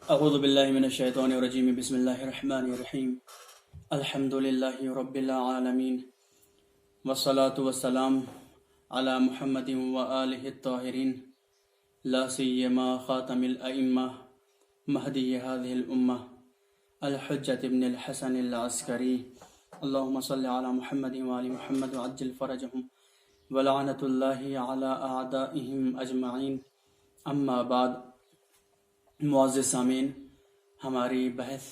اعوذ باللہ من الشیطان الرجیم بسم اللہ الرحمن الرحیم الحمد للہ رب العالمین والصلاة والسلام علی محمد وآلہ الطاہرین لا سیما خاتم الائمہ مہدی هذه الامہ الحجۃ ابن الحسن العسکری اللہم صل علی محمد وآل محمد وعجل فرجہم ولعنت اللہ علی اعدائہم اجمعین اما بعد۔ معزز سامعین، ہماری بحث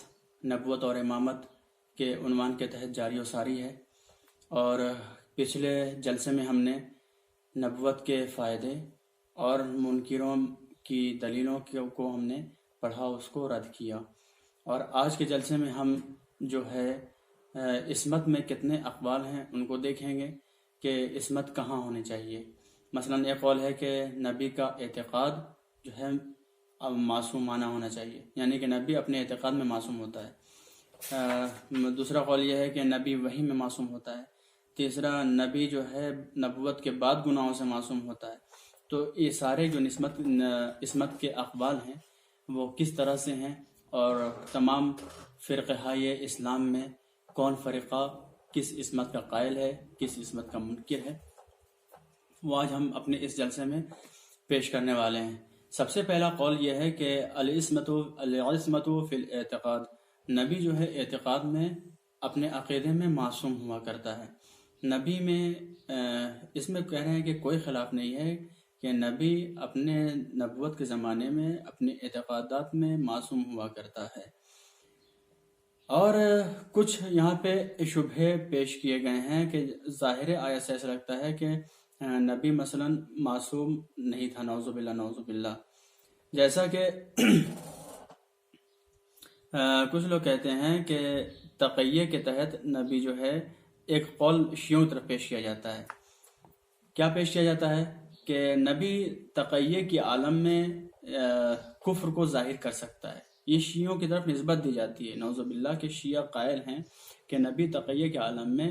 نبوت اور امامت کے عنوان کے تحت جاری و ساری ہے، اور پچھلے جلسے میں ہم نے نبوت کے فائدے اور منکروں کی دلیلوں کو ہم نے پڑھا، اس کو رد کیا، اور آج کے جلسے میں ہم جو ہے عصمت میں کتنے اقوال ہیں ان کو دیکھیں گے کہ عصمت کہاں ہونی چاہیے۔ مثلا ایک قول ہے کہ نبی کا اعتقاد جو ہے معصومانہ ہونا چاہیے، یعنی کہ نبی اپنے اعتقاد میں معصوم ہوتا ہے۔ دوسرا قول یہ ہے کہ نبی وحی میں معصوم ہوتا ہے۔ تیسرا، نبی جو ہے نبوت کے بعد گناہوں سے معصوم ہوتا ہے۔ تو یہ سارے جو عصمت کے اقوال ہیں وہ کس طرح سے ہیں، اور تمام فرقہائے اسلام میں کون فرقہ کس عصمت کا قائل ہے، کس عصمت کا منکر ہے، وہ آج ہم اپنے اس جلسے میں پیش کرنے والے ہیں۔ سب سے پہلا قول یہ ہے کہ العصمت فی الاعتقاد، نبی جو ہے اعتقاد میں اپنے عقیدے میں معصوم ہوا کرتا ہے۔ نبی میں اس میں کہہ رہے ہیں کہ کوئی خلاف نہیں ہے کہ نبی اپنے نبوت کے زمانے میں اپنے اعتقادات میں معصوم ہوا کرتا ہے، اور کچھ یہاں پہ شبہے پیش کیے گئے ہیں کہ ظاہر آیت سے ایسا لگتا ہے کہ نبی مثلا معصوم نہیں تھا، نعوذ باللہ نعوذ باللہ، جیسا کہ کچھ لوگ کہتے ہیں کہ تقیہ کے تحت نبی جو ہے، ایک قول شیعوں کی طرف پیش کیا جاتا ہے۔ کیا پیش کیا جاتا ہے کہ نبی تقیہ کی عالم میں کفر کو ظاہر کر سکتا ہے، یہ شیعوں کی طرف نسبت دی جاتی ہے۔ نعوذ باللہ کہ شیعہ قائل ہیں کہ نبی تقیہ کے عالم میں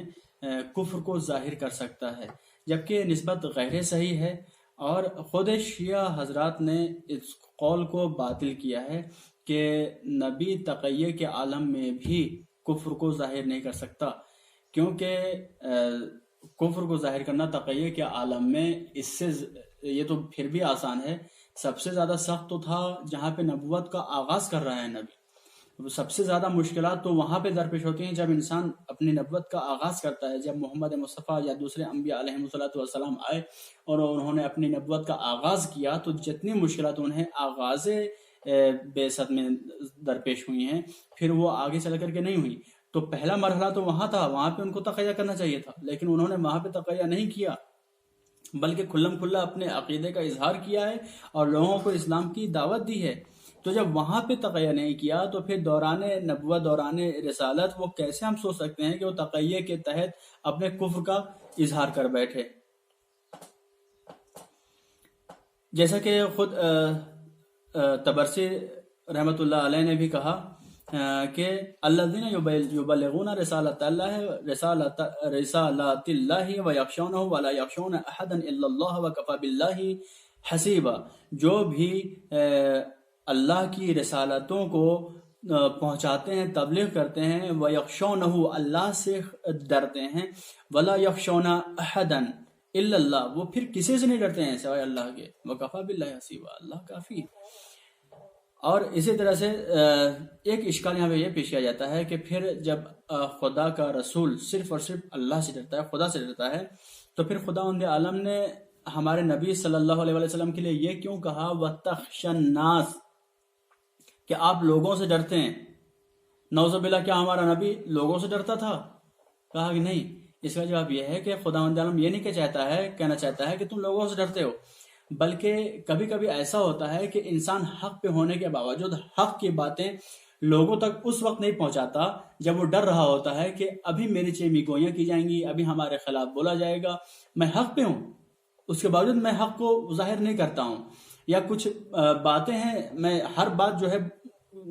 کفر کو ظاہر کر سکتا ہے، جبکہ نسبت غیر صحیح ہے، اور خود شیعہ حضرات نے اس قول کو باطل کیا ہے کہ نبی تقیہ کے عالم میں بھی کفر کو ظاہر نہیں کر سکتا، کیونکہ کفر کو ظاہر کرنا تقیہ کے عالم میں اس سے یہ تو پھر بھی آسان ہے۔ سب سے زیادہ سخت تو تھا جہاں پہ نبوت کا آغاز کر رہا ہے نبی، سب سے زیادہ مشکلات تو وہاں پہ درپیش ہوتی ہیں جب انسان اپنی نبوت کا آغاز کرتا ہے۔ جب محمد مصطفیٰ یا دوسرے انبیاء علیہ السلام آئے اور انہوں نے اپنی نبوت کا آغاز کیا، تو جتنی مشکلات انہیں آغاز بعثت میں درپیش ہوئی ہیں، پھر وہ آگے چل کر کے نہیں ہوئی۔ تو پہلا مرحلہ تو وہاں تھا، وہاں پہ ان کو تقیہ کرنا چاہیے تھا، لیکن انہوں نے وہاں پہ تقیہ نہیں کیا، بلکہ کھلم کھلا اپنے عقیدے کا اظہار کیا ہے اور لوگوں کو اسلام کی دعوت دی ہے۔ تو جب وہاں پہ تقیہ نہیں کیا تو پھر دوران نبوت، دوران رسالت، وہ کیسے ہم سوچ سکتے ہیں کہ وہ تقیہ کے تحت اپنے کفر کا اظہار کر بیٹھے؟ جیسا کہ خود طبرسی رحمۃ اللہ علیہ نے بھی کہا کہ الذین یبلغون رسالۃ اللہ ویخشونہ ولا یخشون احدا الا اللہ وکفی باللہ حسیبا، جو بھی اللہ کی رسالتوں کو پہنچاتے ہیں، تبلیغ کرتے ہیں، وَيَخْشَوْنَهُ، اللہ سے ڈرتے ہیں، وَلَا يَخْشَوْنَ أَحَدًا إِلَّا اللَّهُ، وہ پھر کسی سے نہیں ڈرتے ہیں سوائے اللہ کے، وَكَفَى بِاللَّهِ حَسِيبًا، اللہ کافی ہے۔ اور اسی طرح سے ایک اشکال یہاں پہ یہ پیش کیا جاتا ہے کہ پھر جب خدا کا رسول صرف اور صرف اللہ سے ڈرتا ہے، خدا سے ڈرتا ہے، تو پھر خداوند عالم نے ہمارے نبی صلی اللہ علیہ وسلم کے لیے یہ کیوں کہا وَتَخْشَى النَّاسَ، کہ آپ لوگوں سے ڈرتے ہیں؟ نعوذ باللہ، کیا ہمارا نبی لوگوں سے ڈرتا تھا؟ کہا کہ نہیں۔ اس کا جواب یہ ہے کہ خداوند عالم یہ نہیں کہنا چاہتا ہے کہ تم لوگوں سے ڈرتے ہو، بلکہ کبھی کبھی ایسا ہوتا ہے کہ انسان حق پہ ہونے کے باوجود حق کی باتیں لوگوں تک اس وقت نہیں پہنچاتا جب وہ ڈر رہا ہوتا ہے کہ ابھی میری چیمی گوئیاں کی جائیں گی، ابھی ہمارے خلاف بولا جائے گا، میں حق پہ ہوں، اس کے باوجود میں حق کو ظاہر نہیں کرتا ہوں، یا کچھ باتیں ہیں میں ہر بات جو ہے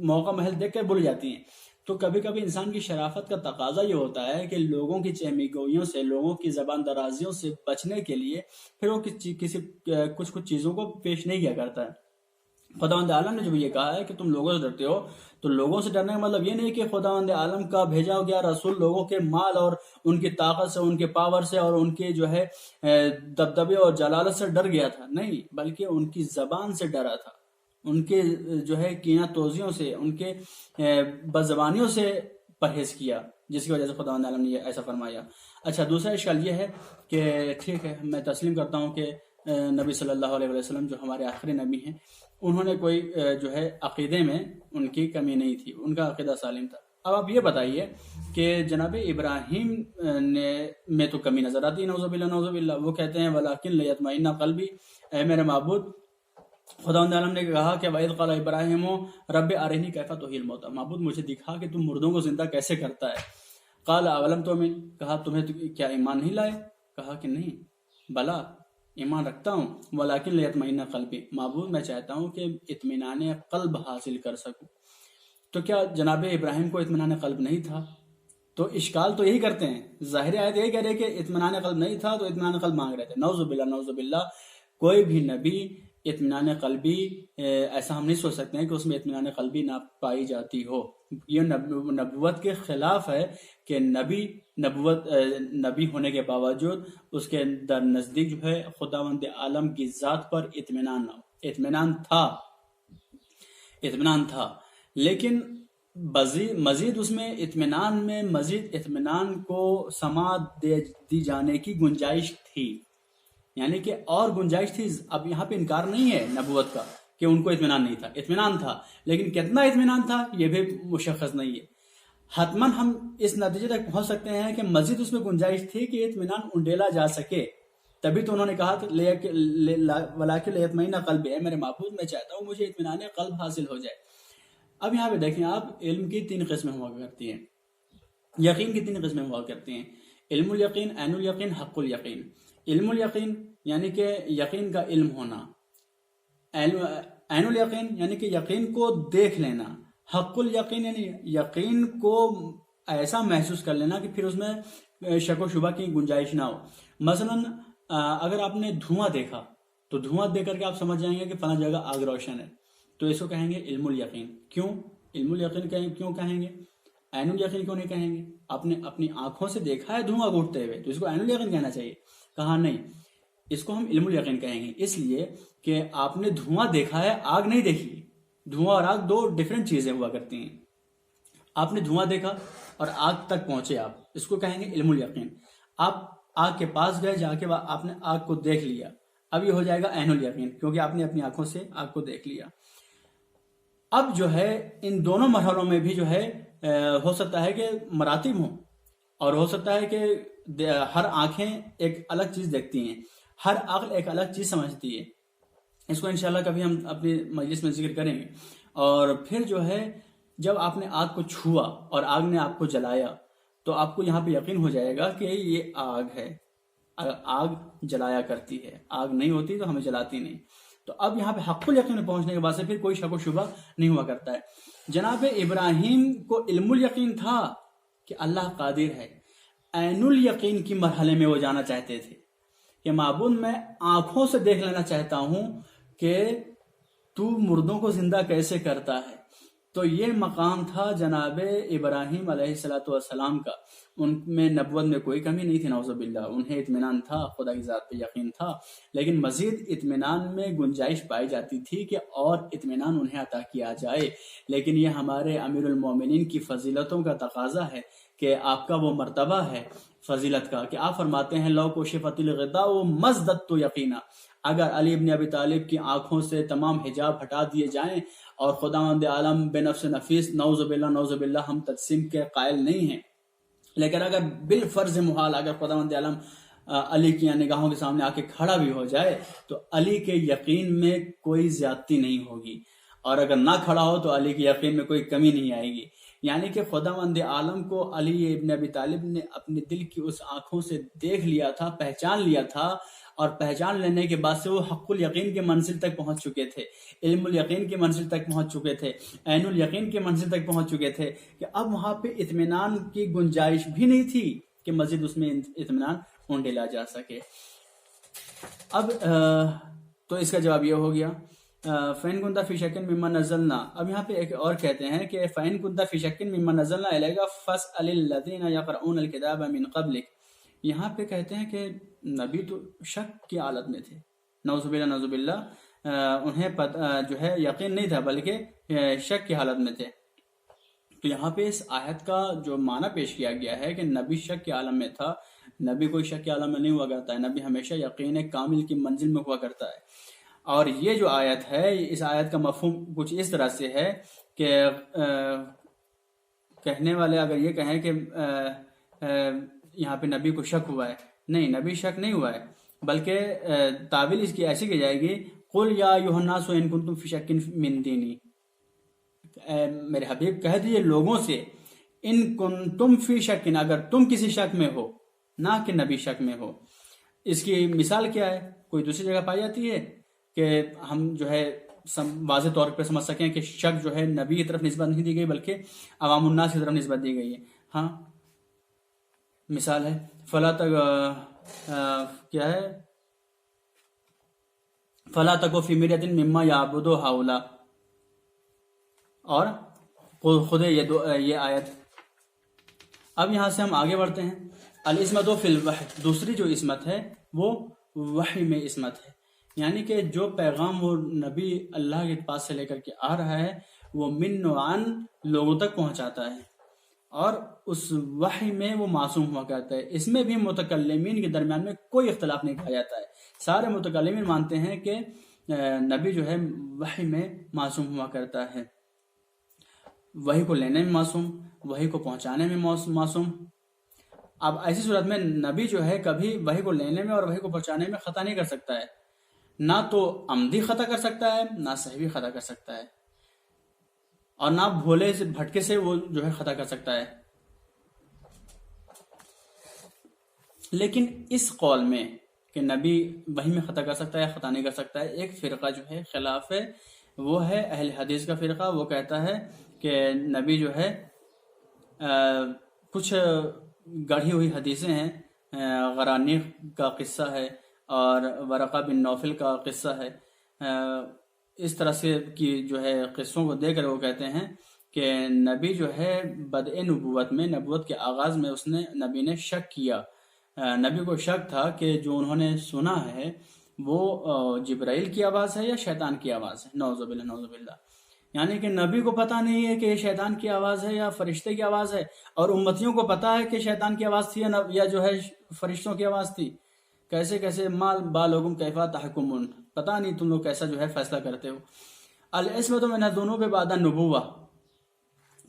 موقع محل دیکھ کے بھول جاتی ہیں۔ تو کبھی کبھی انسان کی شرافت کا تقاضا یہ ہوتا ہے کہ لوگوں کی چہمی گوئیوں سے، لوگوں کی زبان درازیوں سے بچنے کے لیے پھر وہ کچھ چیزوں کو پیش نہیں کیا کرتا ہے۔ خداوند عالم نے جب یہ کہا ہے کہ تم لوگوں سے ڈرتے ہو، تو لوگوں سے ڈرنے کا مطلب یہ نہیں کہ خداوند عالم کا بھیجا گیا رسول لوگوں کے مال اور ان کی طاقت سے، ان کے پاور سے اور ان کے جو ہے دبدبے اور جلالت سے ڈر گیا تھا، نہیں، بلکہ ان کی زبان سے ڈرا تھا، ان کے جو ہے کینہ توزیوں سے، ان کے بدزبانیوں سے پرہیز کیا، جس کی وجہ سے خداوند عالم نے یہ ایسا فرمایا۔ اچھا، دوسرا اشکال یہ ہے کہ ٹھیک ہے، میں تسلیم کرتا ہوں کہ نبی صلی اللہ علیہ وسلم جو ہمارے آخری نبی ہیں، انہوں نے کوئی جو ہے عقیدے میں ان کی کمی نہیں تھی، ان کا عقیدہ سالم تھا۔ اب آپ یہ بتائیے کہ جناب ابراہیم میں تو کمی نظر آتی ہے، نعوذ باللہ نعوذ باللہ۔ وہ کہتے ہیں وَلَٰكِن لِيَطْمَئِنَّ قَلْبِي، اے میرے معبود، خداوند عالم نے کہا کہ وَإِذْ قَالَ إِبْرَاهِيمُ رَبِّ أَرِنِي كَيْفَ تُحْيِي الْمَوْتَىٰ، معبود مجھے دکھا کہ تم مردوں کو زندہ کیسے کرتا ہے۔ قَالَ أَوَلَمْ تُؤْمِن، کہا تمہیں کیا ایمان نہیں لائے؟ کہا کہ نہیں، بلا ایمان رکھتا ہوں، وَلَٰكِن لِيَطْمَئِنَّ قَلْبِي، معبود میں چاہتا ہوں کہ اطمینان قلب حاصل کر سکوں۔ تو کیا جناب ابراہیم کو اطمینان قلب نہیں تھا؟ تو اشکال تو یہی کرتے ہیں، ظاہری آیت یہی کہہ رہے کہ اطمینان قلب نہیں تھا تو اطمینان قلب مانگ رہے تھے۔ نعوذ باللہ نعوذ باللہ، کوئی بھی نبی اطمینان قلبی ایسا ہم نہیں سوچ سکتے ہیں کہ اس میں اطمینان قلبی نہ پائی جاتی ہو۔ یہ نبوت کے خلاف ہے کہ نبی ہونے کے باوجود اس کے در نزدیک جو ہے خداوند عالم کی ذات پر اطمینان نہ ہو۔ اطمینان تھا لیکن مزید اس میں اطمینان میں مزید اطمینان کو سماعت دی جانے کی گنجائش تھی، یعنی کہ اور گنجائش تھی۔ اب یہاں پہ انکار نہیں ہے نبوت کا کہ ان کو اطمینان نہیں تھا، اطمینان تھا، لیکن کتنا اطمینان تھا یہ بھی مشخص نہیں ہے۔ حتماً ہم اس نتیجے تک پہنچ سکتے ہیں کہ مزید اس میں گنجائش تھی کہ اطمینان انڈیلا جا سکے، تبھی تو انہوں نے کہا کہ وَلَٰكِن لِيَطْمَئِنَّ قَلْبِي، اے میرے معبود میں چاہتا ہوں مجھے اطمینان قلب حاصل ہو جائے۔ اب یہاں پہ دیکھیں آپ، علم کی 3 قسمیں ہوا کرتی ہیں، یقین کی 3 قسمیں ہوا کرتی ہیں، علم الیقین، عین الیقین، حق الیقین۔ علم الیقین یعنی کہ یقین کا علم ہونا، عین الیقین یعنی کہ یقین کو دیکھ لینا، حق الیقین یعنی یقین کو ایسا محسوس کر لینا کہ پھر اس میں شک و شبہ کی گنجائش نہ ہو۔ مثلا اگر آپ نے دھواں دیکھا تو دھواں دیکھ کر کے آپ سمجھ جائیں گے کہ فلاں جگہ آگ روشن ہے، تو اس کو کہیں گے علم الیقین۔ کیوں علم الیقین کیوں کہیں گے؟ عین الیقین کیوں نہیں کہیں گے؟ آپ نے اپنی آنکھوں سے دیکھا ہے دھواں اٹھتے ہوئے، تو اس کو عین الیقین کہنا چاہیے؟ کہا نہیں، اس کو ہم علم الیقین کہیں گے، اس لیے کہ آپ نے دھواں دیکھا ہے، آگ نہیں دیکھی۔ دھواں اور آگ 2 ڈیفرنٹ چیزیں ہوا کرتی ہیں۔ آپ نے دھواں دیکھا اور آگ تک پہنچے آپ، اس کو کہیں گے علم الیقین۔ آپ آگ کے پاس گئے، جا کے آپ نے آگ کو دیکھ لیا، اب یہ ہو جائے گا عین الیقین، کیونکہ آپ نے اپنی آنکھوں سے آگ کو دیکھ لیا۔ اب جو ہے ان دونوں مرحلوں میں بھی جو ہے ہو سکتا ہے کہ مراتب ہوں، اور ہو سکتا ہے کہ ہر آنکھیں ایک الگ چیز دیکھتی ہیں، ہر عقل ایک الگ چیز سمجھتی ہے۔ اس کو انشاءاللہ کبھی ہم اپنی مجلس میں ذکر کریں گے۔ اور پھر جو ہے جب آپ نے آگ کو چھوا اور آگ نے آپ کو جلایا تو آپ کو یہاں پہ یقین ہو جائے گا کہ یہ آگ ہے، آگ جلایا کرتی ہے، آگ نہیں ہوتی تو ہمیں جلاتی نہیں۔ تو اب یہاں پہ حق الیقین میں پہنچنے کے بعد سے پھر کوئی شک و شبہ نہیں ہوا کرتا ہے۔ جناب ابراہیم کو علم الیقین تھا کہ اللہ قادر ہے، عین الیقین کی مرحلے میں وہ جانا چاہتے تھے کہ معبود میں آنکھوں سے دیکھ لینا چاہتا ہوں کہ تو مردوں کو زندہ کیسے کرتا ہے۔ تو یہ مقام تھا جناب ابراہیم علیہ السلام کا، ان میں نبوت میں کوئی کمی نہیں تھی، نعوذ باللہ، انہیں اطمینان تھا، خدا کی ذات پہ یقین تھا، لیکن مزید اطمینان میں گنجائش پائی جاتی تھی کہ اور اطمینان انہیں عطا کیا جائے۔ لیکن یہ ہمارے امیر المومنین کی فضیلتوں کا تقاضا ہے کہ آپ کا وہ مرتبہ ہے فضیلت کا کہ آپ فرماتے ہیں لو کشفت الغطاء مزددت یقینا، اگر علی ابن ابی طالب کی آنکھوں سے تمام حجاب ہٹا دیے جائیں اور خداوند عالم بے نفس نفیس، نعوذ باللہ ہم تجسیم کے قائل نہیں ہیں، لیکن اگر بالفرض محال اگر خداوند عالم علی کی نگاہوں کے سامنے آ کے کھڑا بھی ہو جائے تو علی کے یقین میں کوئی زیادتی نہیں ہوگی، اور اگر نہ کھڑا ہو تو علی کے یقین میں کوئی کمی نہیں آئے گی۔ یعنی کہ خداوند عالم کو علی ابن ابی طالب نے اپنے دل کی اس آنکھوں سے دیکھ لیا تھا، پہچان لیا تھا، اور پہچان لینے کے بعد سے وہ حق الیقین کے منزل تک پہنچ چکے تھے، علم الیقین کے منزل تک پہنچ چکے تھے، عین الیقین کے منزل تک پہنچ چکے تھے کہ اب وہاں پہ اطمینان کی گنجائش بھی نہیں تھی کہ مزید اس میں اطمینان ڈھونڈا جا سکے۔ اب تو اس کا جواب یہ ہو گیا فَإِن كُنتَ فِي شَكٍّ مِّمَّا نَزَّلْنَا، اب یہاں پہ ایک اور کہتے ہیں کہ فَإِن كُنتَ فِي شَكٍّ مِّمَّا نَزَّلْنَا إِلَيْكَ فَاسْأَلِ الَّذِينَ يَقْرَؤُونَ الْكِتَابَ مِن قَبْلِكَ، یہاں پہ کہتے ہیں کہ نبی تو شک کی حالت میں تھے، نعوذ باللہ نعوذ باللہ، انہیں جو ہے یقین نہیں تھا بلکہ شک کی حالت میں تھے۔ تو یہاں پہ اس آیت کا جو معنی پیش کیا گیا ہے کہ نبی شک کے عالم میں تھا، نبی کوئی شک کے عالم میں نہیں ہوا کرتا ہے، نبی ہمیشہ یقین کامل کی منزل میں ہوا کرتا ہے۔ اور یہ جو آیت ہے، اس آیت کا مفہوم کچھ اس طرح سے ہے کہ کہنے والے اگر یہ کہیں کہ یہاں پہ نبی کو شک ہوا ہے، نہیں، نبی شک نہیں ہوا ہے، بلکہ تعویل اس کی ایسی کی جائے گی، قُلْ يَا أَيُّهَا النَّاسُ إِن كُنتُمْ فِي شَكٍّ مِّن دِينِي، میرے حبیب کہہ دیجئے لوگوں سے، ان کنتم فی شکن، اگر تم کسی شک میں ہو، نہ کہ نبی شک میں ہو۔ اس کی مثال کیا ہے؟ کوئی دوسری جگہ پائی جاتی ہے کہ ہم جو ہے واضح طور پہ سمجھ سکیں کہ شک جو ہے نبی کی طرف نسبت نہیں دی گئی بلکہ عوام الناس کی طرف نسبت دی گئی ہے؟ ہاں، مثال ہے فلا کیا ہے، فلا تکو فی مرۃ مما یعبد ہؤلاء، اور خود یہ آیت۔ اب یہاں سے ہم آگے بڑھتے ہیں، العصمت فی الوحی، دوسری جو عصمت ہے وہ وحی میں عصمت ہے، یعنی کہ جو پیغام وہ نبی اللہ کے پاس سے لے کر کے آ رہا ہے وہ من و عن لوگوں تک پہنچاتا ہے، اور اس وحی میں وہ معصوم ہوا کرتا ہے۔ اس میں بھی متکلمین کے درمیان میں کوئی اختلاف نہیں پایا جاتا ہے، سارے متکلمین مانتے ہیں کہ نبی جو ہے وحی میں معصوم ہوا کرتا ہے، وحی کو لینے میں معصوم، وحی کو پہنچانے میں معصوم۔ اب ایسی صورت میں نبی جو ہے کبھی وحی کو لینے میں اور وحی کو پہنچانے میں خطا نہیں کر سکتا ہے، نہ تو عمدی خطا کر سکتا ہے، نہ سہوی خطا کر سکتا ہے، اور نہ بھولے سے بھٹکے سے وہ جو ہے خطا کر سکتا ہے۔ لیکن اس قول میں کہ نبی وحی میں خطا کر سکتا ہے، خطا نہیں کر سکتا ہے، ایک فرقہ جو ہے خلاف ہے، وہ ہے اہل حدیث کا فرقہ۔ وہ کہتا ہے کہ نبی جو ہے کچھ گڑھی ہوئی حدیثیں ہیں، غرانیق کا قصہ ہے اور ورقہ بن نوفل کا قصہ ہے، اس طرح سے کی جو ہے قصوں کو دے کر وہ کہتے ہیں کہ نبی جو ہے بدء نبوت میں، نبوت کے آغاز میں نبی نے شک کیا، نبی کو شک تھا کہ جو انہوں نے سنا ہے وہ جبرائیل کی آواز ہے یا شیطان کی آواز ہے، نعوذ باللہ نعوذ باللہ، یعنی کہ نبی کو پتہ نہیں ہے کہ یہ شیطان کی آواز ہے یا فرشتے کی آواز ہے، اور امتیوں کو پتہ ہے کہ شیطان کی آواز تھی یا جو ہے فرشتوں کی آواز تھی۔ کیسے کیسے مال بالکم کیفا تحکمون، پتہ نہیں تم لوگ کیسا جو ہے فیصلہ کرتے ہو۔ العصمۃ من الذنوب بعد النبوہ،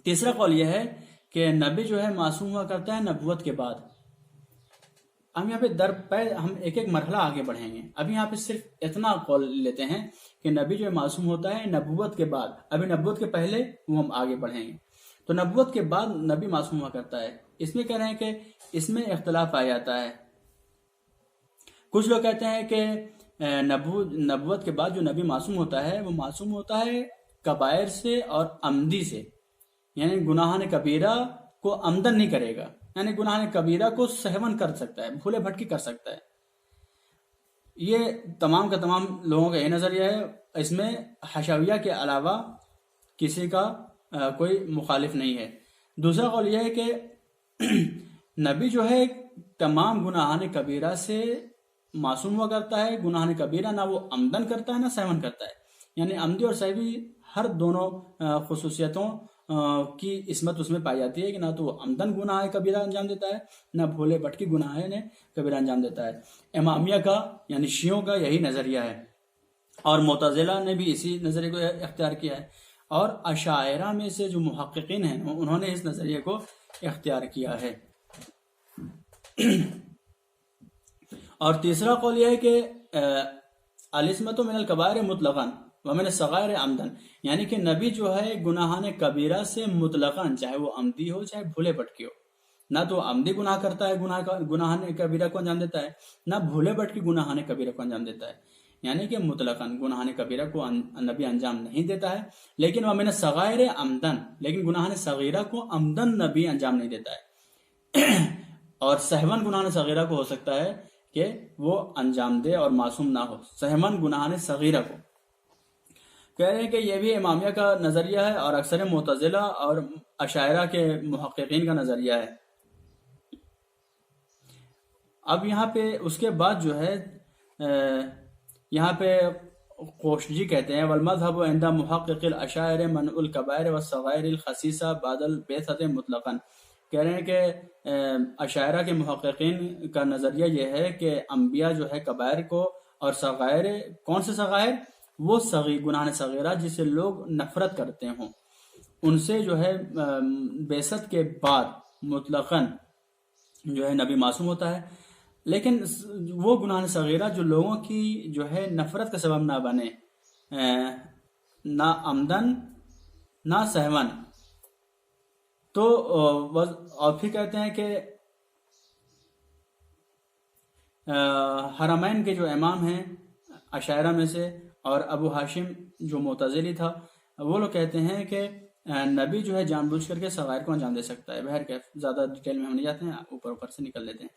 تیسرا قول یہ ہے کہ نبی جو ہے معصوم ہوا کرتا ہے نبوت کے بعد۔ ہم یہاں پہ ہم ایک ایک مرحلہ آگے بڑھیں گے، ابھی یہاں پہ صرف اتنا قول لیتے ہیں کہ نبی جو ہے معصوم ہوتا ہے نبوت کے بعد، ابھی نبوت کے پہلے وہ ہم آگے بڑھیں گے۔ تو نبوت کے بعد نبی معصوم ہوا کرتا ہے، اس میں کہہ رہے ہیں کہ اس میں اختلاف آ جاتا ہے۔ کچھ لوگ کہتے ہیں کہ نبوت کے بعد جو نبی معصوم ہوتا ہے وہ معصوم ہوتا ہے کبائر سے اور عمدی سے، یعنی گناہان کبیرہ کو عمدن نہیں کرے گا، یعنی گناہان کبیرہ کو سہون کر سکتا ہے، بھولے بھٹکی کر سکتا ہے۔ یہ تمام کا تمام لوگوں کا یہ نظریہ ہے، اس میں حشویہ کے علاوہ کسی کا کوئی مخالف نہیں ہے۔ دوسرا قول یہ ہے کہ نبی جو ہے تمام گناہان کبیرہ سے معصوم ہوا کرتا ہے، گناہان کبیرہ نہ وہ عمدن کرتا ہے نہ سہون کرتا ہے، یعنی عمدی اور سہوی ہر دونوں خصوصیتوں کی عصمت اس میں پائی جاتی ہے کہ نہ تو وہ عمدن گناہ کبیرہ انجام دیتا ہے نہ بھولے بھٹکی گناہ کبیرہ انجام دیتا ہے۔ امامیہ کا یعنی شیعوں کا یہی نظریہ ہے، اور معتزلہ نے بھی اسی نظریے کو اختیار کیا ہے، اور اشاعرہ میں سے جو محققین ہیں انہوں نے اس نظریے کو اختیار کیا ہے۔ اور تیسرا قول یہ ہے کہ العصمۃ من الکبائر مطلقاً ومن الصغائر عمدن، یعنی کہ نبی جو ہے گناہان کبیرہ سے مطلقاً، چاہے وہ عمدی ہو چاہے بھولے بھٹکی ہو، نہ تو عمدی گناہ کرتا ہے گناہان کبیرہ کو انجام دیتا ہے، نہ بھولے بھٹکی گناہان کبیرہ کو انجام دیتا ہے، یعنی کہ مطلقاً گناہان کبیرہ کو نبی انجام نہیں دیتا ہے، لیکن ومن الصغائر عمدن، لیکن گناہان صغیرہ کو عمدن نبی انجام نہیں دیتا ہے، اور سہون گناہان صغیرہ کو ہو سکتا ہے کہ وہ انجام دے اور معصوم نہ ہو، سہون گناہان صغیرہ کو۔ کہہ رہے ہیں کہ یہ بھی امامیہ کا نظریہ ہے اور اکثر معتزلہ اور اشاعرہ کے محققین کا نظریہ ہے۔ اب یہاں پہ اس کے بعد جو ہے یہاں پہ کوشجی کہتے ہیں والمذهب عند محقق الاشاعرہ منع الکبائر والصغائر الخسیسہ بعد البعثۃ مطلقا۔ کہہ رہے ہیں کہ اشاعرہ کے محققین کا نظریہ یہ ہے کہ انبیاء جو ہے کبائر کو اور صغائر، کون سے صغائر؟ وہ گناہ صغیرہ جسے لوگ نفرت کرتے ہوں، ان سے جو ہے بعثت کے بعد مطلقاً جو ہے نبی معصوم ہوتا ہے۔ لیکن وہ گناہ صغیرہ جو لوگوں کی جو ہے نفرت کا سبب نہ بنے، نہ عمدن نہ سہون، تو اور پھر کہتے ہیں کہ حرمین کے جو امام ہیں اشاعرہ میں سے اور ابو ہاشم جو معتزلی تھا، وہ لوگ کہتے ہیں کہ نبی جو ہے جان بوجھ کر کے صغائر کو انجام دے سکتا ہے۔ بہرکیف زیادہ ڈیٹیل میں ہم نہیں جاتے ہیں، اوپر سے نکل لیتے ہیں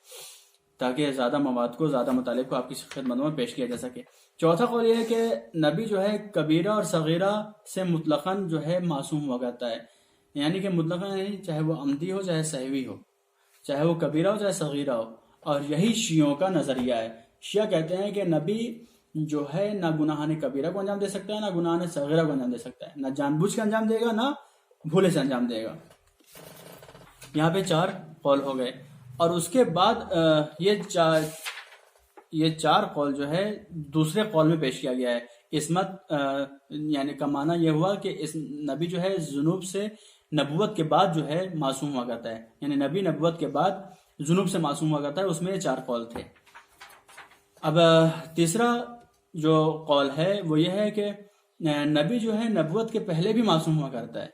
تاکہ زیادہ مواد کو، زیادہ مطالب کو آپ کی خدمت میں پیش کیا جا سکے۔ چوتھا قول یہ ہے کہ نبی جو ہے کبیرہ اور صغیرہ سے مطلقاً جو ہے معصوم ہوا کرتا ہے، یعنی کہ مطلقاً نہیں، چاہے وہ عمدی ہو چاہے سہوی ہو، چاہے وہ کبیرہ ہو چاہے صغیرہ ہو۔ اور یہی شیعوں کا نظریہ ہے۔ شیعہ کہتے ہیں کہ نبی جو ہے نہ گناہ کبیرہ کو انجام دے سکتا ہے، نہ گناہ صغیرہ کو انجام دے سکتا ہے، نہ جان بوجھ کے انجام دے گا نہ بھولے سے انجام دے گا۔ یہاں پہ 4 قول ہو گئے، اور اس کے بعد یہ چار قول جو ہے دوسرے قول میں پیش کیا گیا ہے۔ عصمت یعنی کا معنی یہ ہوا کہ اس نبی جو ہے ذنوب سے نبوت کے بعد جو ہے معصوم ہوا کرتا ہے، یعنی نبی نبوت کے بعد ذنوب سے معصوم ہوا کرتا ہے۔ اس میں یہ 4 قول تھے۔ اب تیسرا جو قول ہے وہ یہ ہے کہ نبی جو ہے نبوت کے پہلے بھی معصوم ہوا کرتا ہے۔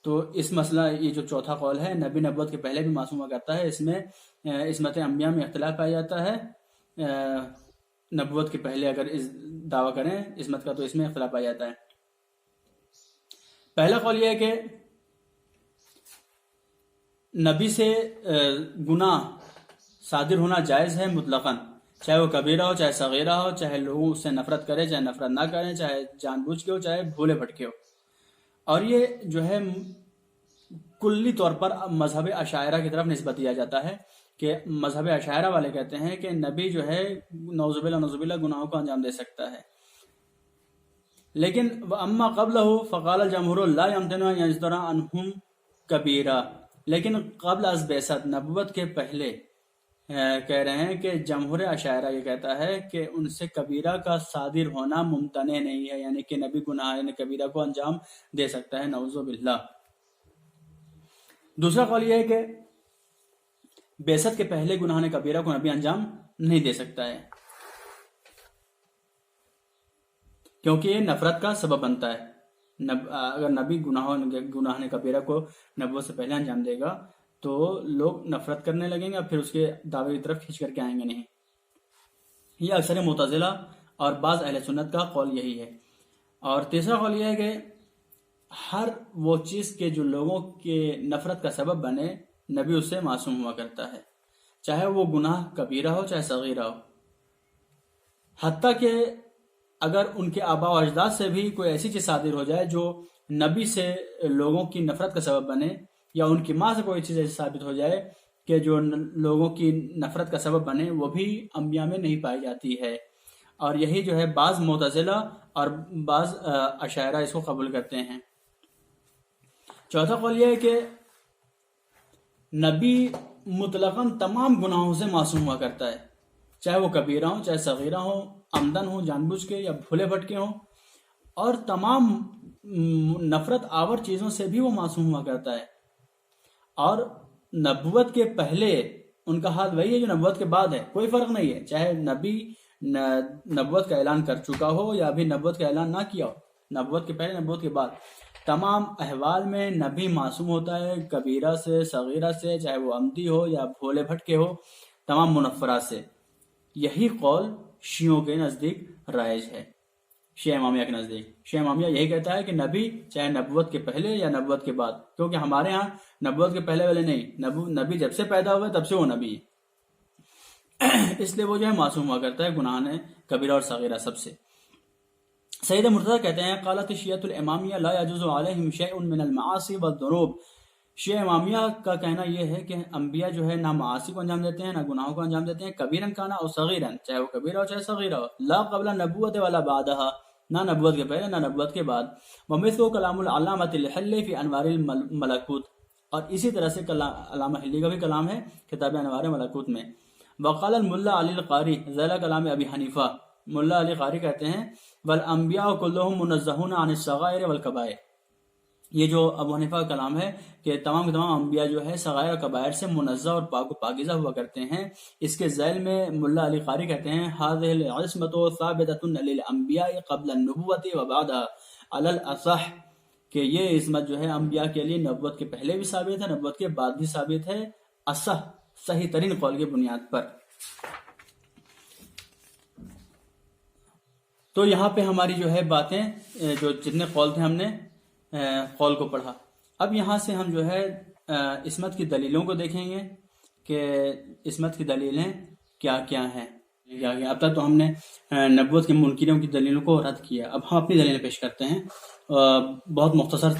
تو اس مسئلہ، یہ جو چوتھا قول ہے نبی نبوت کے پہلے بھی معصوم ہوا کرتا ہے، اس میں عصمت انبیاء میں اختلاف پایا جاتا ہے۔ نبوت کے پہلے اگر اس دعویٰ کریں عصمت کا تو اس میں اختلاف پایا جاتا ہے۔ پہلا قول یہ ہے کہ نبی سے گناہ صادر ہونا جائز ہے مطلقاً، چاہے وہ کبیرہ ہو چاہے صغیرہ ہو، چاہے لوگوں اس سے نفرت کریں چاہے نفرت نہ کریں، چاہے جان بوجھ کے ہو چاہے بھولے بھٹکے ہو۔ اور یہ جو ہے کلی طور پر مذہب اشاعرہ کی طرف نسبت دیا جاتا ہے کہ مذہب اشاعرہ والے کہتے ہیں کہ نبی جو ہے نعوذ باللہ گناہوں کو انجام دے سکتا ہے۔ لیکن اما قبلہ فقال الجمہور لا یمتنع ان یصدر عنہم کبیرہ، لیکن قبل از بعثت نبوت کے پہلے کہہ رہے ہیں کہ جمہور اشاعرہ یہ کہتا ہے کہ ان سے کبیرہ کا صادر ہونا ممتنع نہیں ہے، یعنی کہ نبی گناہ کبیرہ کو انجام دے سکتا ہے، نعوذ باللہ۔ دوسرا قول یہ ہے کہ بعثت کے پہلے گناہ کبیرہ کو نبی انجام نہیں دے سکتا ہے، کیونکہ یہ نفرت کا سبب بنتا ہے۔ اگر نبی گناہ کبیرہ کو نبوت سے پہلے انجام دے گا تو لوگ نفرت کرنے لگیں گے اور پھر اس کے دعوے کی طرف کھینچ کر کے آئیں گے نہیں۔ یہ اکثر معتزلہ اور بعض اہل سنت کا قول یہی ہے۔ اور تیسرا قول یہ ہے کہ ہر وہ چیز کے جو لوگوں کے نفرت کا سبب بنے نبی اس سے معصوم ہوا کرتا ہے، چاہے وہ گناہ کبیرہ ہو چاہے صغیرہ ہو۔ حتیٰ کہ اگر ان کے آباء و اجداد سے بھی کوئی ایسی چیز صادر ہو جائے جو نبی سے لوگوں کی نفرت کا سبب بنے، یا ان کی ماں سے کوئی چیز ایسی ثابت ہو جائے کہ جو لوگوں کی نفرت کا سبب بنے، وہ بھی انبیاء میں نہیں پائی جاتی ہے۔ اور یہی جو ہے بعض معتزلہ اور بعض اشاعرہ اس کو قبول کرتے ہیں۔ چوتھا قول یہ ہے کہ نبی مطلقاً تمام گناہوں سے معصوم ہوا کرتا ہے، چاہے وہ کبیرہ ہوں چاہے صغیرہ ہوں، عمدن ہوں جان بوجھ کے یا بھولے بھٹکے ہوں، اور تمام نفرت آور چیزوں سے بھی وہ معصوم ہوا کرتا ہے۔ اور نبوت کے پہلے ان کا حال وہی ہے جو نبوت کے بعد ہے، کوئی فرق نہیں ہے، چاہے نبی نبوت کا اعلان کر چکا ہو یا ابھی نبوت کا اعلان نہ کیا ہو، نبوت کے پہلے نبوت کے بعد تمام احوال میں نبی معصوم ہوتا ہے، کبیرہ سے صغیرہ سے، چاہے وہ عمدی ہو یا بھولے بھٹکے ہو، تمام منفرات سے۔ یہی قول شیعوں کے نزدیک رائج ہے، شیعہ امامیہ کے نزدیک۔ شیعہ امامیہ یہی کہتا ہے کہ نبی چاہے نبوت کے پہلے یا نبوت کے بعد، کیونکہ ہمارے ہاں نبوت کے پہلے والے نہیں، نبی جب سے پیدا ہوا تب سے وہ نبی ہے، اس لیے وہ جو ہے معصوم ہوا کرتا ہے گناہ کبیرہ اور صغیرہ سب سے۔ سید مرتضی کہتے ہیں قالت شیعۃ الامامیہ لا یجوز علیہم شیء من المعاصی والذنوب، شیعہ امامیہ کا کہنا یہ ہے کہ انبیاء جو ہے نہ معاصی کو انجام دیتے ہیں نہ گناہوں کو انجام دیتے ہیں، کبیرن کانا اور صغیرن، چاہے وہ کبیرہ ہو چاہے صغیرہ ہو، لا قبل نبوت ولا بعدها، نہ نبوت کے پہلے نہ نبوت کے بعد، ومثل کلام العلامۃ الحلی فی انوار الملکوت، اور اسی طرح سے علامہ حلی کا بھی کلام ہے کتاب انوار ملکوت میں۔ وقال الملا علی القاری ذیل کلام ابی حنیفہ، ملا علی قاری کہتے ہیں والانبیاء کلهم منزہون عن الصغائر والکبائر، یہ جو ابو حنیفہ کا کلام ہے کہ تمام کے تمام انبیاء جو ہے صغائر اور کبائر سے منزہ اور پاک و پاکیزہ ہوا کرتے ہیں۔ اس کے ذیل میں ملا علی قاری کہتے ہیں هذه العصمۃ ثابتۃ للانبیاء قبل النبوۃ وبعدها علی الاصح، کہ یہ عصمت جو ہے انبیاء کے لیے نبوت کے پہلے بھی ثابت ہے، نبوت کے بعد بھی ثابت ہے، اصح صحیح ترین قول کی بنیاد پر۔ تو یہاں پہ ہماری جو ہے باتیں جو جتنے قول تھے ہم نے قول کو پڑھا۔ اب یہاں سے ہم جو ہے عصمت کی دلیلوں کو دیکھیں گے کہ عصمت کی دلیلیں کیا کیا ہیں۔ اب تک تو ہم نے نبوت کے منکروں کی دلیلوں کو رد کیا، اب ہم اپنی دلیلیں پیش کرتے ہیں۔ بہت مختصر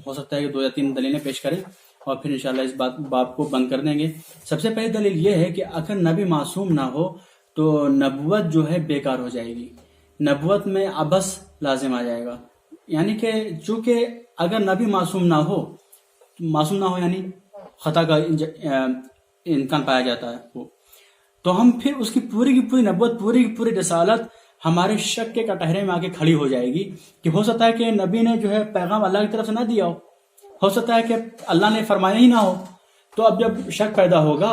ہو سکتا ہے کہ 2 یا 3 دلیلیں پیش کریں اور پھر انشاءاللہ اس باب کو بند کر دیں گے۔ سب سے پہلی دلیل یہ ہے کہ اگر نبی معصوم نہ ہو تو نبوت جو ہے بیکار ہو جائے گی، نبوت میں عبث لازم آ جائے گا، یعنی کہ چونکہ اگر نبی معصوم نہ ہو یعنی خطا کا امکان پایا جاتا ہے وہ، تو ہم پھر اس کی پوری کی پوری نبوت، پوری کی پوری رسالت ہمارے شک کے کٹہرے میں آ کے کھڑی ہو جائے گی کہ ہو سکتا ہے کہ نبی نے جو ہے پیغام اللہ کی طرف سے نہ دیا ہو سکتا ہے کہ اللہ نے فرمایا ہی نہ ہو۔ تو اب جب شک پیدا ہوگا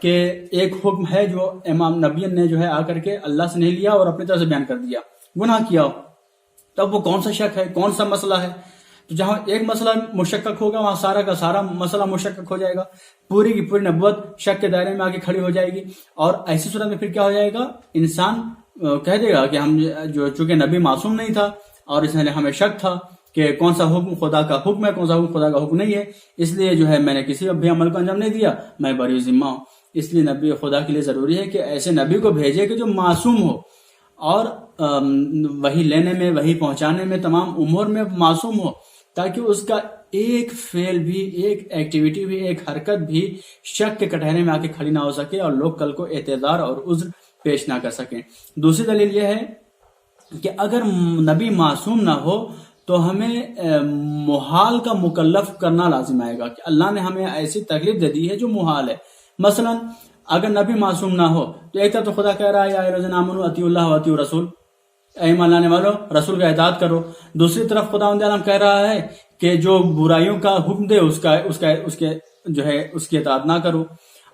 کہ ایک حکم ہے جو امام نبی نے جو ہے آ کر کے اللہ سے نہیں لیا اور اپنی طرف سے بیان کر دیا، گناہ کیا ہو، تب وہ کون سا شک ہے، کون سا مسئلہ ہے؟ تو جہاں ایک مسئلہ مشکک ہوگا وہاں سارا کا سارا مسئلہ مشکک ہو جائے گا، پوری کی پوری نبوت شک کے دائرے میں آ کے کھڑی ہو جائے گی، اور ایسی صورت میں پھر کیا ہو جائے گا، انسان کہہ دے گا کہ ہم جو چونکہ نبی معصوم نہیں تھا اور اس نے ہمیں شک تھا کہ کون سا حکم خدا کا حکم ہے، کون سا حکم خدا کا حکم نہیں ہے، اس لیے جو ہے میں نے کسی بھی عمل کو انجام نہیں دیا، میں بری ذمہ ہوں۔ اس لیے نبی خدا کے لیے ضروری ہے کہ ایسے نبی کو بھیجے کہ جو معصوم ہو اور وہی لینے میں، وہی پہنچانے میں، تمام امور میں معصوم ہو، تاکہ اس کا ایک فعل بھی، ایک ایکٹیویٹی بھی، ایک حرکت بھی شک کے کٹہرے میں آ کے کھڑی نہ ہو سکے اور لوگ کل کو اعتذار اور عذر پیش نہ کر سکیں۔ دوسری دلیل یہ ہے کہ اگر نبی معصوم نہ ہو تو ہمیں محال کا مکلف کرنا لازم آئے گا کہ اللہ نے ہمیں ایسی تکلیف دے دی ہے جو محال ہے۔ مثلا اگر نبی معصوم نہ ہو تو ایک طرف تو خدا کہہ رہا ہے یا ایھا الذین آمنوا اطیعوا اللہ واطیعوا الرسول، اے ایمان لانے والو رسول کا اطاعت کرو، دوسری طرف خداوند عالم کہہ رہا ہے کہ جو برائیوں کا حکم دے اس کی اطاعت نہ کرو۔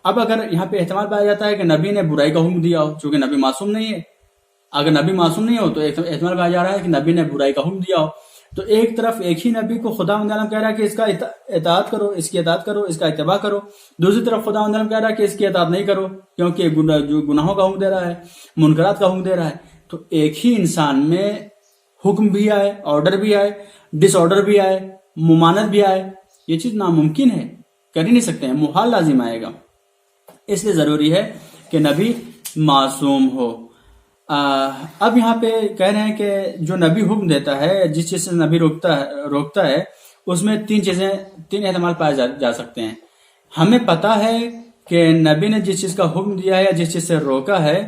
اب اگر یہاں پہ احتمال پایا جاتا ہے کہ نبی نے برائی کا حکم دیا ہو، چونکہ نبی معصوم نہیں ہے، اگر نبی معصوم نہیں ہو تو احتمال پایا جا رہا ہے کہ نبی نے برائی کا حکم دیا ہو، تو ایک طرف ایک ہی نبی کو خداوند عالم کہہ رہا ہے کہ اس کا اطاعت کرو، اس کی اطاعت کرو، اس کا اتباع کرو، دوسری طرف خداوند عالم کہہ رہا ہے کہ اس کی اطاعت نہیں کرو کیونکہ جو گناہوں کا حکم دے رہا ہے، منکرات کا حکم دے رہا ہے۔ تو ایک ہی انسان میں حکم بھی آئے، آرڈر بھی آئے، ڈس آرڈر بھی آئے، ممانعت بھی آئے، یہ چیز ناممکن ہے، کر ہی نہیں سکتے ہیں، محال لازم آئے گا۔ اس لیے ضروری ہے کہ نبی معصوم ہو۔ اب یہاں پہ کہہ رہے ہیں کہ جو نبی حکم دیتا ہے، جس چیز سے نبی روکتا ہے، اس میں تین احتمال پائے جا سکتے ہیں۔ ہمیں پتا ہے کہ نبی نے جس چیز کا حکم دیا ہے یا جس چیز سے روکا ہے،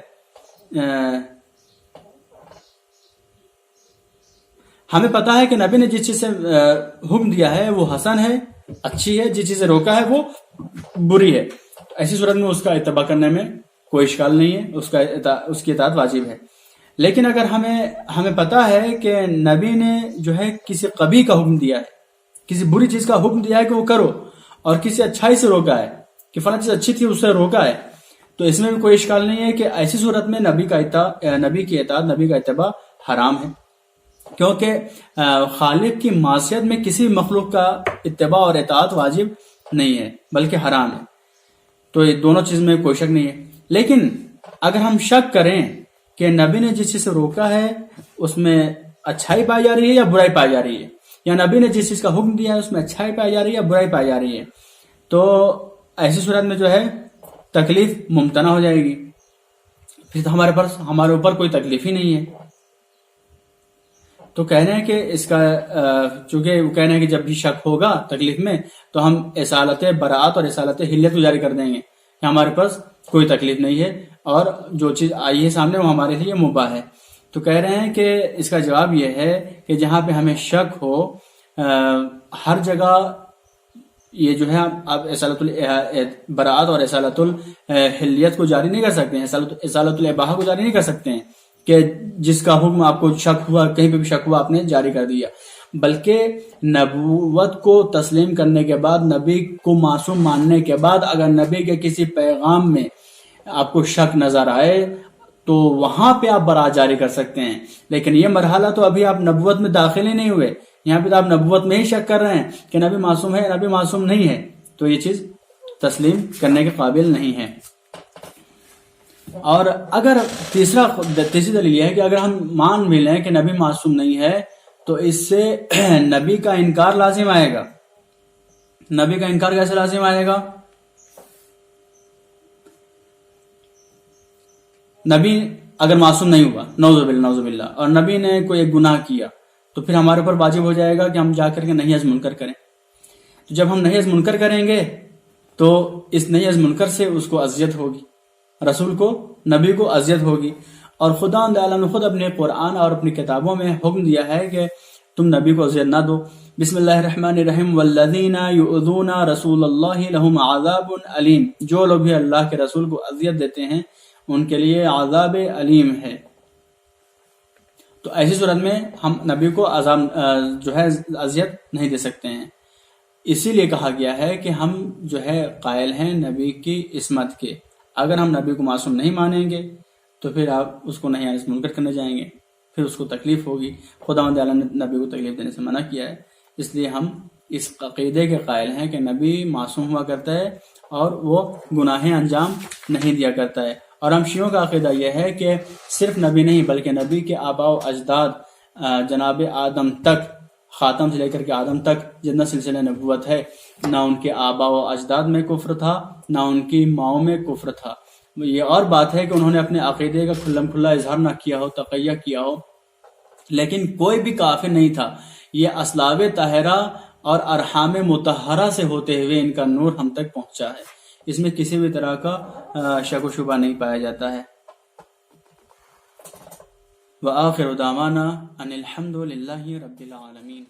ہمیں پتا ہے کہ نبی نے جس چیز سے حکم دیا ہے وہ حسن ہے، اچھی ہے، جس چیز سے روکا ہے وہ بری ہے۔ ایسی صورت میں اس کا اتباع کرنے میں کوئی اشکال نہیں ہے، اس کی اطاعت واجب ہے۔ لیکن اگر ہمیں پتا ہے کہ نبی نے جو ہے کسی قبیح کا حکم دیا ہے، کسی بری چیز کا حکم دیا ہے کہ وہ کرو، اور کسی اچھائی سے روکا ہے کہ فلاں چیز اچھی تھی اس سے روکا ہے، تو اس میں بھی کوئی اشکال نہیں ہے کہ ایسی صورت میں نبی کی اطاعت، نبی کا اتباع حرام ہے، کیونکہ خالق کی معصیت میں کسی مخلوق کا اتباع اور اطاعت واجب نہیں ہے بلکہ حرام ہے۔ تو یہ دونوں چیز میں کوئی شک نہیں ہے۔ لیکن اگر ہم شک کریں کہ نبی نے جس چیز سے روکا ہے اس میں اچھائی پائی جا رہی ہے یا برائی پائی جا رہی ہے، یا نبی نے جس چیز کا حکم دیا ہے اس میں اچھائی پائی جا رہی ہے یا برائی پائی جا رہی ہے، تو ایسی صورت میں جو ہے تکلیف ممتنع ہو جائے گی، پھر تو ہمارے اوپر کوئی تکلیف ہی نہیں ہے۔ تو کہہ رہے ہیں کہ اس کا چونکہ وہ کہہ رہے ہیں کہ جب بھی شک ہوگا تکلیف میں تو ہم اصالت براعت اور اصالت حلیت کو جاری کر دیں گے کہ ہمارے پاس کوئی تکلیف نہیں ہے اور جو چیز آئی ہے سامنے وہ ہمارے لیے مباح ہے. تو کہہ رہے ہیں کہ اس کا جواب یہ ہے کہ جہاں پہ ہمیں شک ہو ہر جگہ یہ جو ہے آپ اصالت البراعت اور اصالت الحلیت کو جاری نہیں کر سکتے ہیں, اصالت الاباحہ کو جاری نہیں کر سکتے ہیں کہ جس کا حکم آپ کو شک ہوا, کہیں پہ بھی شک ہوا آپ نے جاری کر دیا. بلکہ نبوت کو تسلیم کرنے کے بعد, نبی کو معصوم ماننے کے بعد اگر نبی کے کسی پیغام میں آپ کو شک نظر آئے تو وہاں پہ آپ برات جاری کر سکتے ہیں. لیکن یہ مرحلہ تو ابھی آپ نبوت میں داخل ہی نہیں ہوئے, یہاں پہ تو آپ نبوت میں ہی شک کر رہے ہیں کہ نبی معصوم ہے, نبی معصوم نہیں ہے, تو یہ چیز تسلیم کرنے کے قابل نہیں ہے. اور اگر تیسری دلیل یہ ہے کہ اگر ہم مان بھی لیں کہ نبی معصوم نہیں ہے تو اس سے نبی کا انکار لازم آئے گا. نبی کا انکار کیسے لازم آئے گا؟ نبی اگر معصوم نہیں ہوا, نعوذ باللہ, اور نبی نے کوئی ایک گناہ کیا تو پھر ہمارے اوپر واجب ہو جائے گا کہ ہم جا کر کے نہی از منکر کریں. تو جب ہم نہی از منکر کریں گے تو اس نہی از منکر سے اس کو اذیت ہوگی, رسول کو, نبی کو اذیت ہوگی. اور خدا تعالیٰ نے خود اپنے قرآن اور اپنی کتابوں میں حکم دیا ہے کہ تم نبی کو اذیت نہ دو. بسم اللہ الرحمن الرحیم والذین یؤذون رسول اللہ لهم عذاب علیم, جو لوگ بھی اللہ کے رسول کو اذیت دیتے ہیں ان کے لیے عذاب علیم ہے. تو ایسی صورت میں ہم نبی کو عذاب جو ہے اذیت نہیں دے سکتے ہیں. اسی لیے کہا گیا ہے کہ ہم جو ہے قائل ہیں نبی کی عصمت کے. اگر ہم نبی کو معصوم نہیں مانیں گے تو پھر آپ اس کو نہیں منکر کرنے جائیں گے, پھر اس کو تکلیف ہوگی. خداوند عالم نے نبی کو تکلیف دینے سے منع کیا ہے, اس لیے ہم اس عقیدے کے قائل ہیں کہ نبی معصوم ہوا کرتا ہے اور وہ گناہیں انجام نہیں دیا کرتا ہے. اور ہم شیعوں کا عقیدہ یہ ہے کہ صرف نبی نہیں بلکہ نبی کے آباء و اجداد جناب آدم تک, خاتم سے لے کر کے آدم تک جتنا سلسلہ نبوت ہے, نہ ان کے آباء و اجداد میں کفر تھا نہ ان کی ماؤں میں کفر تھا. یہ اور بات ہے کہ انہوں نے اپنے عقیدے کا کھلم کھلا اظہار نہ کیا ہو, تقیہ کیا ہو, لیکن کوئی بھی کافر نہیں تھا. یہ اسلاب طاہرہ اور ارحام مطہرہ سے ہوتے ہوئے ان کا نور ہم تک پہنچا ہے. اس میں کسی بھی طرح کا شک و شبہ نہیں پایا جاتا ہے. وآخر دعوانا ان الحمد للہ رب العالمین.